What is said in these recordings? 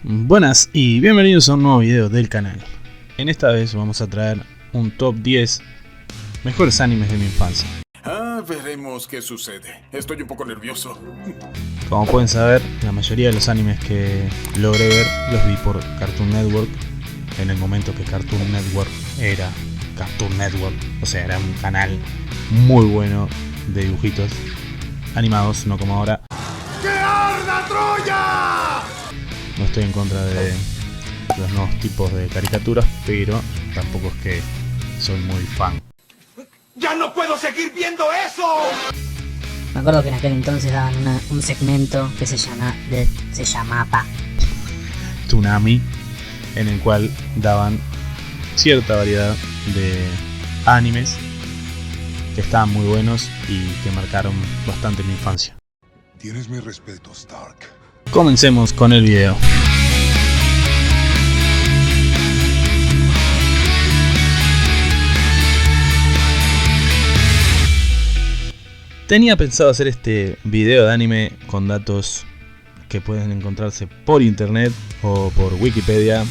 Buenas y bienvenidos a un nuevo video del canal. En esta vez vamos a traer un top 10 mejores animes de mi infancia. Veremos qué sucede. Estoy un poco nervioso. Como pueden saber, la mayoría de los animes que logré ver los vi por Cartoon Network, en el momento que Cartoon Network era Cartoon Network. O sea, era un canal muy bueno de dibujitos animados, no como ahora. ¡Que arda Troya! No estoy en contra de los nuevos tipos de caricaturas, pero tampoco es que soy muy fan. ¡Ya no puedo seguir viendo eso! Me acuerdo que en aquel entonces daban un segmento que se llamaba Toonami, en el cual daban cierta variedad de animes que estaban muy buenos y que marcaron bastante mi infancia. Tienes mi respeto, Stark. Comencemos con el video. Tenía pensado hacer este video de anime con datos que pueden encontrarse por internet o por Wikipedia,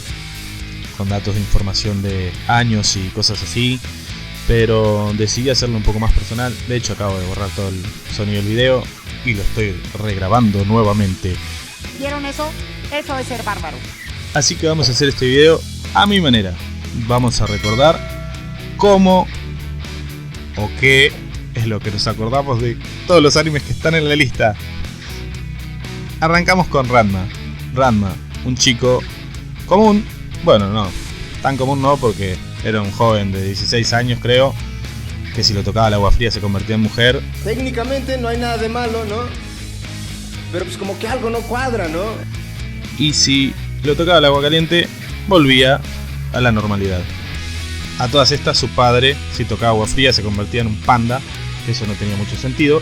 con datos de información de años y cosas así, pero decidí hacerlo un poco más personal. De hecho, acabo de borrar todo el sonido del video y lo estoy regrabando nuevamente. ¿Vieron eso? Eso es ser bárbaro. Así que vamos a hacer este video a mi manera. Vamos a recordar cómo o qué es lo que nos acordamos de todos los animes que están en la lista. Arrancamos con Ranma. Ranma, un chico común. Bueno, no, tan común no, porque era un joven de 16 años, creo, que si lo tocaba el agua fría se convertía en mujer. Técnicamente no hay nada de malo, ¿no? Pero pues como que algo no cuadra, ¿no? Y si lo tocaba el agua caliente, volvía a la normalidad. A todas estas, su padre, si tocaba agua fría, se convertía en un panda. Eso no tenía mucho sentido.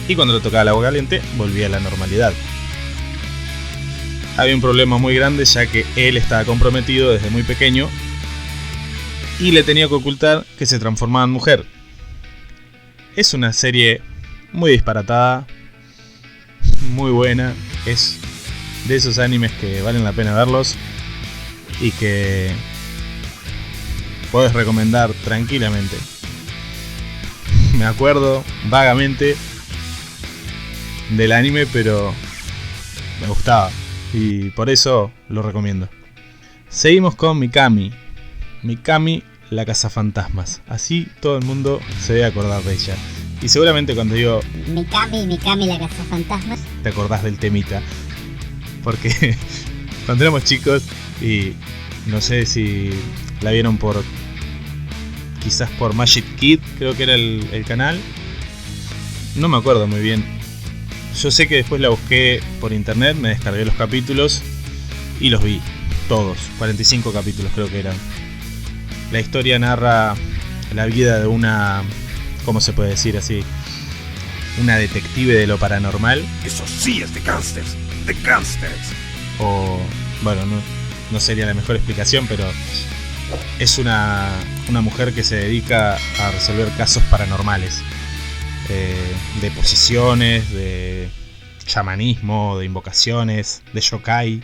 Y cuando le tocaba el agua caliente, volvía a la normalidad. Había un problema muy grande, ya que él estaba comprometido desde muy pequeño y le tenía que ocultar que se transformaba en mujer. Es una serie muy disparatada, muy buena. Es de esos animes que valen la pena verlos y que puedes recomendar tranquilamente. Me acuerdo vagamente del anime, pero me gustaba y por eso lo recomiendo. Seguimos con Mikami. Mikami, la cazafantasmas. Así todo el mundo se debe acordar de ella. Y seguramente cuando digo Mikami la cazafantasmas, te acordás del temita. Porque cuando éramos chicos, y no sé si la vieron quizás por Magic Kid, creo que era el canal. No me acuerdo muy bien. Yo sé que después la busqué por internet, me descargué los capítulos y los vi todos. 45 capítulos creo que eran. La historia narra la vida de una, ¿cómo se puede decir así? Una detective de lo paranormal. Eso sí es de gangsters. De gangsters. O, bueno, no sería la mejor explicación, pero es una mujer que se dedica a resolver casos paranormales, de posesiones, de chamanismo, de invocaciones, de yokai,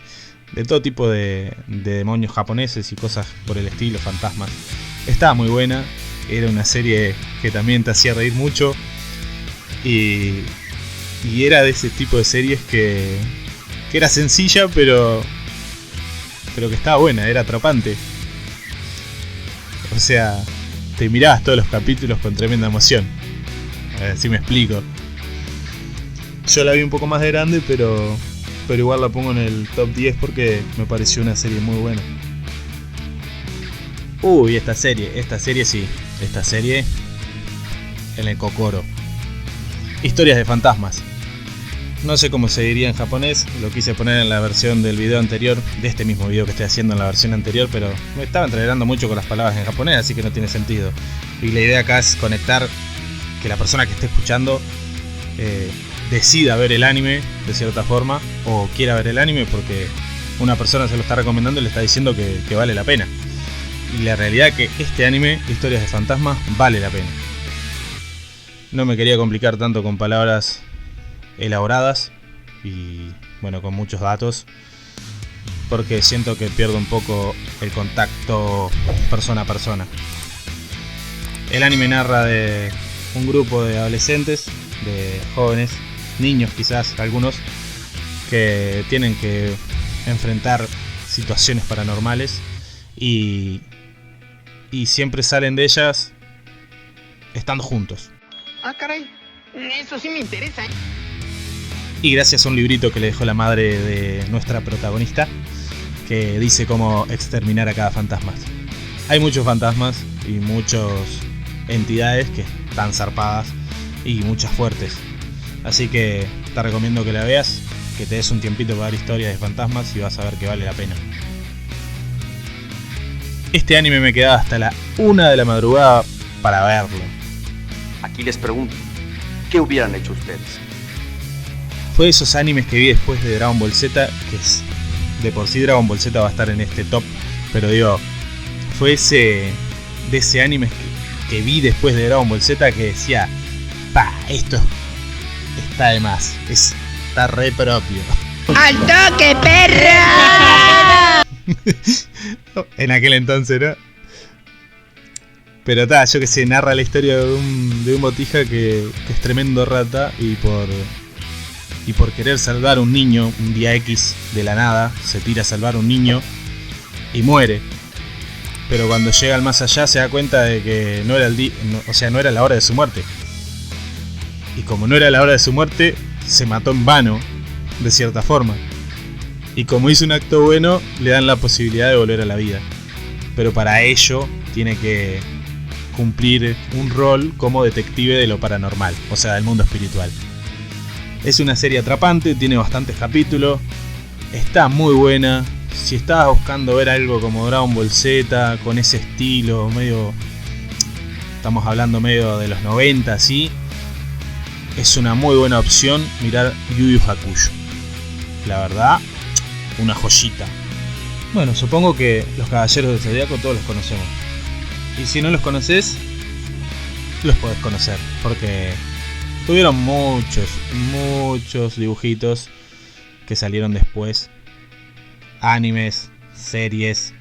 de todo tipo de demonios japoneses y cosas por el estilo, fantasmas. Estaba muy buena, era una serie que también te hacía reír mucho y era de ese tipo de series que era sencilla pero que estaba buena, era atrapante. O sea, te mirabas todos los capítulos con tremenda emoción. A ver si me explico. Yo la vi un poco más de grande, pero igual la pongo en el top 10 porque me pareció una serie muy buena. Uy, esta serie sí. Esta serie en el Kokoro. Historias de fantasmas. No sé cómo se diría en japonés, lo quise poner en la versión del video anterior, de este mismo video que estoy haciendo en la versión anterior, pero me estaba entreverando mucho con las palabras en japonés, así que no tiene sentido. Y la idea acá es conectar, que la persona que esté escuchando decida ver el anime de cierta forma, o quiera ver el anime porque una persona se lo está recomendando y le está diciendo que vale la pena. Y la realidad es que este anime, Historias de Fantasmas, vale la pena. No me quería complicar tanto con palabras elaboradas y bueno, con muchos datos. porque siento que pierdo un poco el contacto persona a persona. El anime narra de un grupo de adolescentes, de jóvenes, niños quizás algunos, que tienen que enfrentar situaciones paranormales y siempre salen de ellas estando juntos. Ah, caray, eso sí me interesa. Y gracias a un librito que le dejó la madre de nuestra protagonista, que dice cómo exterminar a cada fantasma. Hay muchos fantasmas y muchas entidades que están zarpadas y muchas fuertes. Así que te recomiendo que la veas, que te des un tiempito para ver historias de fantasmas y vas a ver que vale la pena. Este anime me quedaba hasta la 1 de la madrugada para verlo. Aquí les pregunto, ¿qué hubieran hecho ustedes? Fue de esos animes que vi después de Dragon Ball Z, que es de por sí Dragon Ball Z va a estar en este top, pero digo, fue de ese anime que vi después de Dragon Ball Z que decía, esto está de más, está re propio. ¡Al toque, perra! En aquel entonces, ¿no? Pero yo que sé, narra la historia de un botija que es tremendo rata y por querer salvar a un niño, un día X de la nada, se tira a salvar a un niño y muere. Pero cuando llega al más allá se da cuenta de que no era la hora de su muerte. Y como no era la hora de su muerte, se mató en vano, de cierta forma. Y como hizo un acto bueno, le dan la posibilidad de volver a la vida. Pero para ello tiene que cumplir un rol como detective de lo paranormal, o sea, del mundo espiritual. Es una serie atrapante, tiene bastantes capítulos, está muy buena. Si estabas buscando ver algo como Dragon Ball Z, con ese estilo, medio, estamos hablando medio de los 90, ¿sí? Es una muy buena opción mirar Yu Yu Hakusho. La verdad, una joyita. Bueno, supongo que los Caballeros del Zodiaco todos los conocemos. Y si no los conoces, los podés conocer, porque tuvieron muchos dibujitos que salieron después. Animes, series.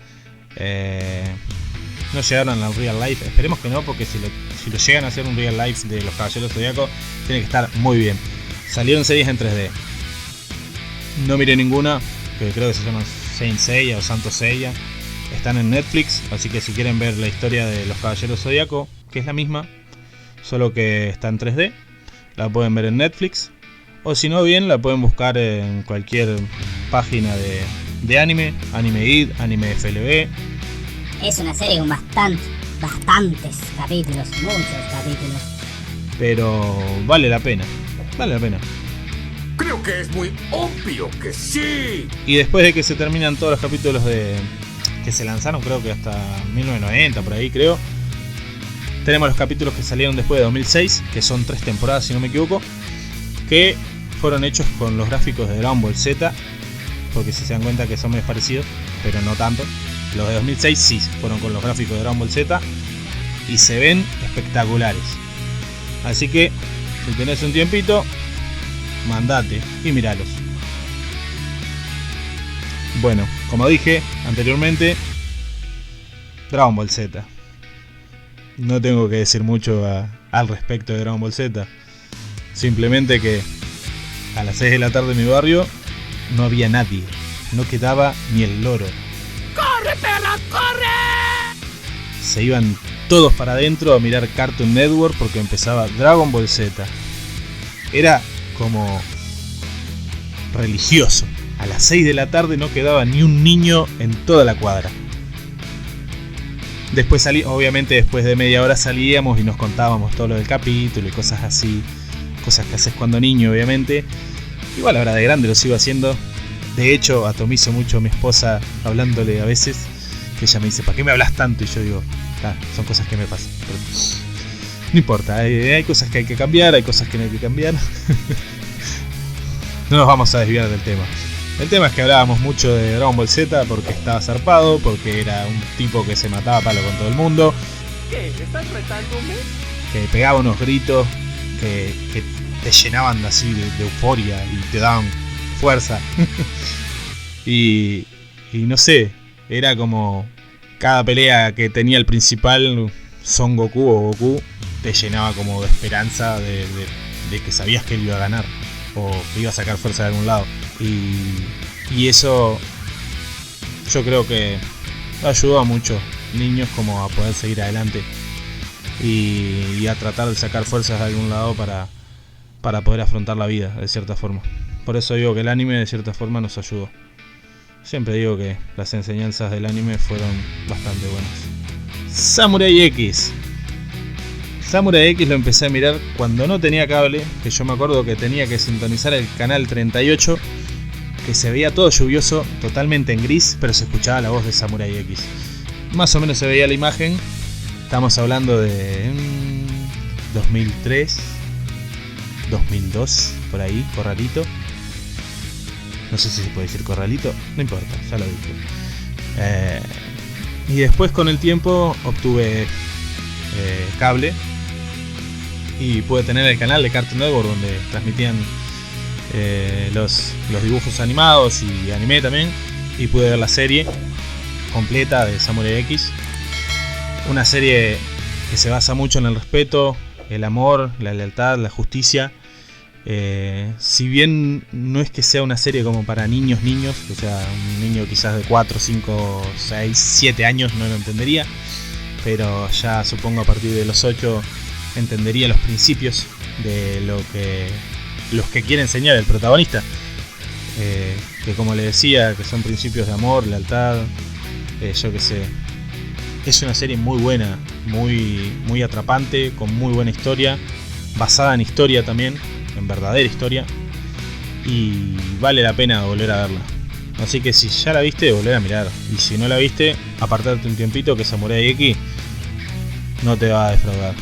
No llegaron al real life. Esperemos que no, porque si lo llegan a hacer un real life de los Caballeros Zodiaco, tiene que estar muy bien. Salieron series en 3D. No miré ninguna, que creo que se llaman Saint Seiya o Santo Seiya. Están en Netflix, así que si quieren ver la historia de los Caballeros Zodiaco, que es la misma, solo que está en 3D, la pueden ver en Netflix. O si no, bien, la pueden buscar en cualquier página de anime, Anime Id, Anime FLB. Es una serie con bastantes capítulos, muchos capítulos. Pero vale la pena, Creo que es muy obvio que sí. Y después de que se terminan todos los capítulos que se lanzaron, creo que hasta 1990, por ahí creo, tenemos los capítulos que salieron después de 2006, que son 3 temporadas si no me equivoco, que fueron hechos con los gráficos de Dragon Ball Z, porque si se dan cuenta que son medio parecidos, pero no tanto. Los de 2006 sí fueron con los gráficos de Dragon Ball Z y se ven espectaculares. Así que si tenés un tiempito, mandate y miralos. Bueno, como dije anteriormente, Dragon Ball Z. No tengo que decir mucho al respecto de Dragon Ball Z. Simplemente que a las 6 de la tarde en mi barrio no había nadie. No quedaba ni el loro. ¡Corre, perra, corre! Se iban todos para adentro a mirar Cartoon Network porque empezaba Dragon Ball Z. Era como religioso. A las 6 de la tarde no quedaba ni un niño en toda la cuadra. Después obviamente después de media hora salíamos y nos contábamos todo lo del capítulo y cosas así. Cosas que haces cuando niño, obviamente. Igual ahora de grande lo sigo haciendo. De hecho, atomizo mucho a mi esposa hablándole a veces. Que ella me dice, ¿para qué me hablas tanto? Y yo digo, son cosas que me pasan. Pero no importa, hay cosas que hay que cambiar, hay cosas que no hay que cambiar. No nos vamos a desviar del tema. El tema es que hablábamos mucho de Dragon Ball Z porque estaba zarpado, porque era un tipo que se mataba a palo con todo el mundo. ¿Qué? ¿Estás retándome? Que pegaba unos gritos que te llenaban así de euforia y te daban fuerza. y Y no sé, era como cada pelea que tenía el principal, Son Goku o Goku, te llenaba como de esperanza de que sabías que él iba a ganar o que iba a sacar fuerza de algún lado. Y eso yo creo que ayudó a muchos niños como a poder seguir adelante y a tratar de sacar fuerzas de algún lado para poder afrontar la vida de cierta forma. Por eso digo que el anime de cierta forma nos ayudó. Siempre digo que las enseñanzas del anime fueron bastante buenas. Samurai X. Samurai X lo empecé a mirar cuando no tenía cable, que yo me acuerdo que tenía que sintonizar el canal 38, que se veía todo lluvioso, totalmente en gris, pero se escuchaba la voz de Samurai X. Más o menos se veía la imagen. Estamos hablando de 2003, 2002, por ahí, corralito. No sé si se puede decir corralito, no importa, ya lo dije. Y después con el tiempo obtuve cable y pude tener el canal de Cartoon Network donde transmitían los dibujos animados y anime también, y pude ver la serie completa de Samurai X. Una serie que se basa mucho en el respeto, el amor, la lealtad, la justicia. Si bien no es que sea una serie como para niños, o sea, un niño quizás de 4, 5, 6, 7 años no lo entendería, pero ya supongo a partir de los 8 entendería los principios de los que quiere enseñar el protagonista, que como le decía, que son principios de amor, lealtad, yo que sé. Es una serie muy buena, muy atrapante, con muy buena historia, basada en historia también, en verdadera historia, y vale la pena volver a verla. Así que si ya la viste, volver a mirar, y si no la viste, apartarte un tiempito, que Samurai X no te va a defraudar.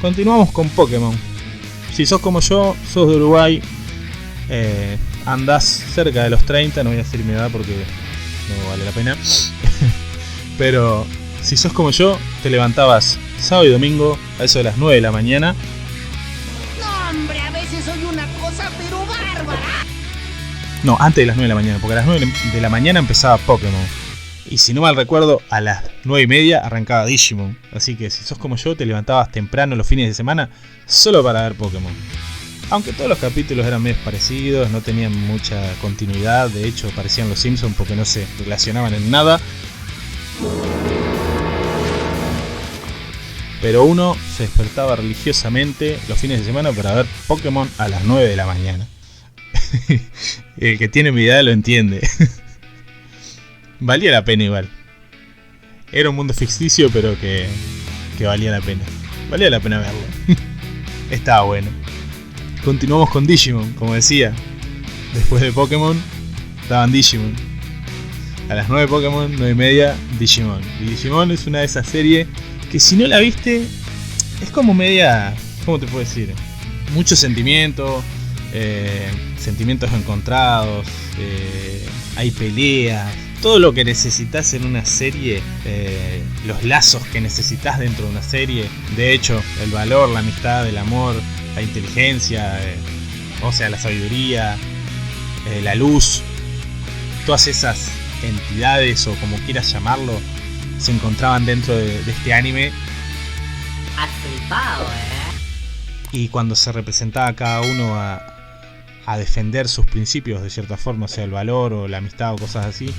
Continuamos con Pokémon. Si sos como yo, sos de Uruguay, andás cerca de los 30, no voy a decir mi edad porque no vale la pena. Pero si sos como yo, te levantabas sábado y domingo a eso de las 9 de la mañana. No, hombre, a veces soy una cosa pero bárbara. No, antes de las 9 de la mañana, porque a las 9 de la mañana empezaba Pokémon. Y si no mal recuerdo, a las 9:30 arrancaba Digimon. Así que si sos como yo, te levantabas temprano los fines de semana solo para ver Pokémon. Aunque todos los capítulos eran medio parecidos, no tenían mucha continuidad. De hecho, parecían los Simpsons porque no se relacionaban en nada. Pero uno se despertaba religiosamente los fines de semana para ver Pokémon a las 9 de la mañana. El que tiene mi edad lo entiende. Valía la pena igual. Era un mundo ficticio, pero que valía la pena. Valía la pena verlo. Estaba bueno. Continuamos con Digimon, como decía. Después de Pokémon, estaban Digimon. A las 9 Pokémon, 9:30 Digimon. Y Digimon es una de esas series que si no la viste, es como media... ¿Cómo te puedo decir? Mucho sentimiento, sentimientos encontrados, hay peleas. Todo lo que necesitas en una serie, los lazos que necesitas dentro de una serie. De hecho, el valor, la amistad, el amor, la inteligencia, o sea, la sabiduría, la luz, todas esas entidades o como quieras llamarlo, se encontraban dentro de este anime. Has flipado, Y cuando se representaba a cada uno a defender sus principios de cierta forma, o sea, el valor o la amistad o cosas así,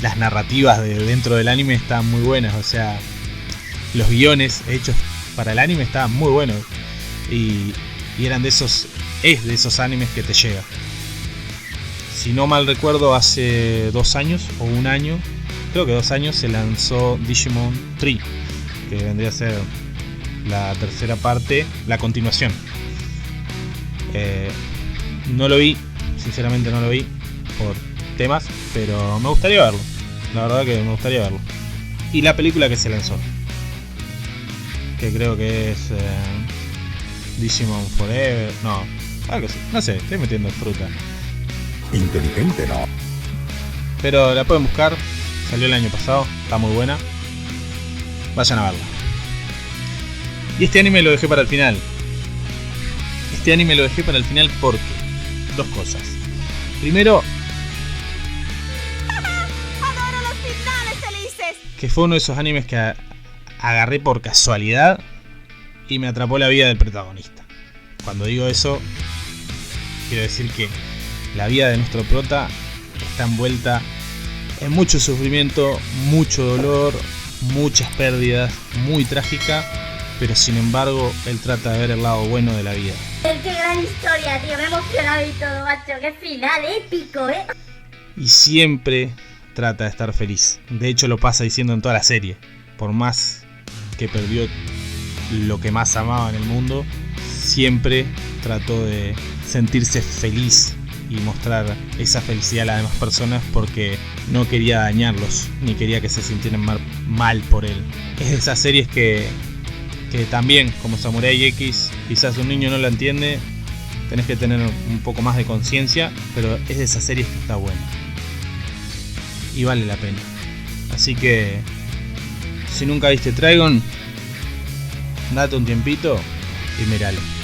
las narrativas de dentro del anime estaban muy buenas, o sea, los guiones hechos para el anime estaban muy buenos y eran de esos animes que te llega. Si no mal recuerdo, hace 2 años o 1 año, creo que 2 años, se lanzó Digimon 3, que vendría a ser la tercera parte, la continuación. No lo vi, sinceramente no lo vi por temas, pero me gustaría verlo. La verdad que me gustaría verlo. Y la película que se lanzó, que creo que es Digimon Forever, no, algo así, no sé, estoy metiendo fruta. Inteligente, ¿no? Pero la pueden buscar, salió el año pasado, está muy buena. Vayan a verla. Y este anime lo dejé para el final. Porque dos cosas. Primero, ¡Adoro los finales felices! que fue uno de esos animes que agarré por casualidad y me atrapó la vida del protagonista. Cuando digo eso, quiero decir que la vida de nuestro prota está envuelta en mucho sufrimiento, mucho dolor, muchas pérdidas, muy trágica, pero sin embargo él trata de ver el lado bueno de la vida. ¡Qué gran historia, tío! Me he emocionado y todo, macho. ¡Qué final épico, eh! Y siempre trata de estar feliz. De hecho lo pasa diciendo en toda la serie. Por más que perdió lo que más amaba en el mundo, siempre trató de sentirse feliz y mostrar esa felicidad a las demás personas porque no quería dañarlos ni quería que se sintieran mal por él. Es de esas series que también, como Samurai X, quizás un niño no la entiende, tenés que tener un poco más de conciencia, pero es de esas series que está buena y vale la pena. Así que si nunca viste Trigun, date un tiempito y míralo.